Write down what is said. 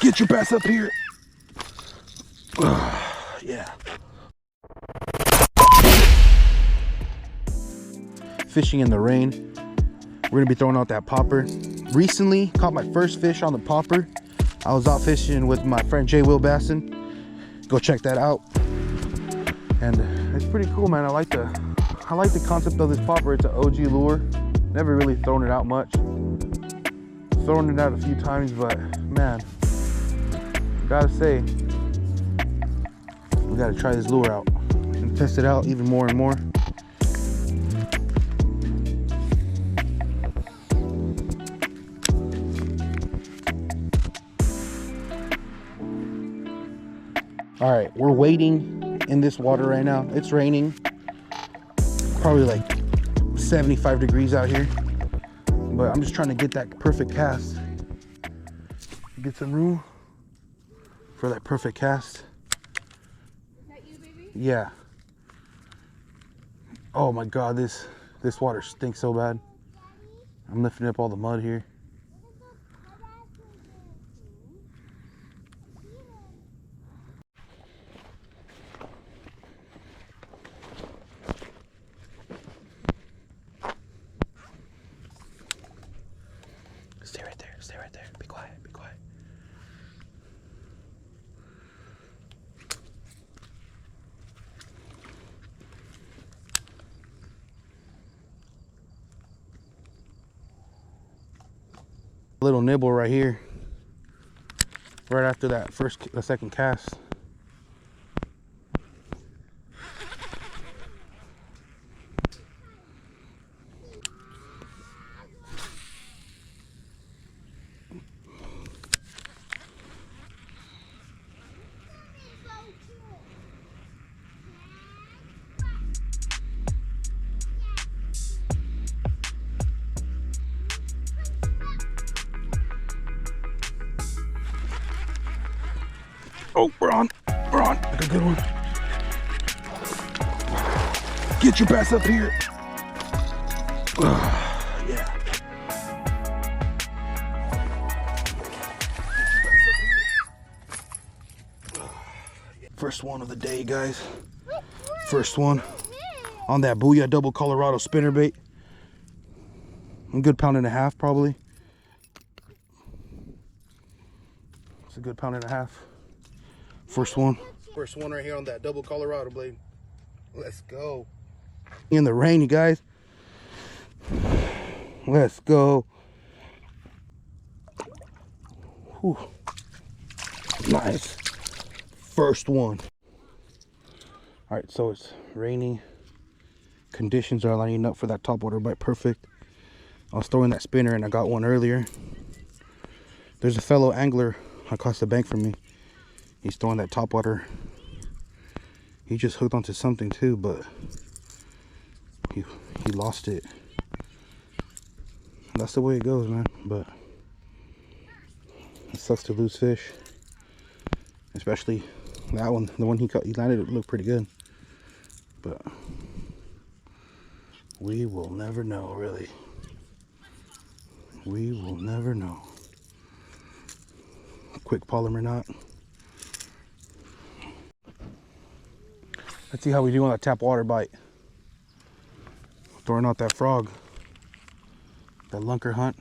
Get your ass up here. Yeah. Fishing in the rain. We're gonna be throwing out that popper. Recently caught my first fish on the popper. I was out fishing with my friend Jay Will Basson. Go check that out. And it's pretty cool, man. I like the concept of this popper. It's an OG lure. Never really thrown it out much. Thrown it out a few times, but man, gotta say, we gotta try this lure out and test it out even more and more. All right, we're waiting in this water right now. It's raining, probably like 75 degrees out here, but I'm just trying to get that perfect cast. Get some room for that perfect cast. Is that you, baby? Yeah. Oh my God, this water stinks so bad. I'm lifting up all the mud here. Stay right there, stay right there. Be quiet, be quiet. Little nibble right here, right after the second cast. Oh, we're on. Like a good one. Get your ass up here. Yeah. First one of the day, guys. First one on that Booyah Double Colorado spinnerbait. A good pound and a half, probably. It's a good pound and a half. First one right here on that Double Colorado blade. Let's go. In the rain, you guys. Let's go. Whew. Nice. First one. All right, so it's raining. Conditions are lining up for that topwater bite perfect. I was throwing that spinner and I got one earlier. There's a fellow angler across the bank from me. He's throwing that topwater. He just hooked onto something too, but he lost it. That's the way it goes, man. But it sucks to lose fish, especially that one. The one he landed, it looked pretty good, but we will never know, really. We will never know. Quick polymer or not. Let's see how we do on that tap water bite. Throwing out that frog. That lunker hunt.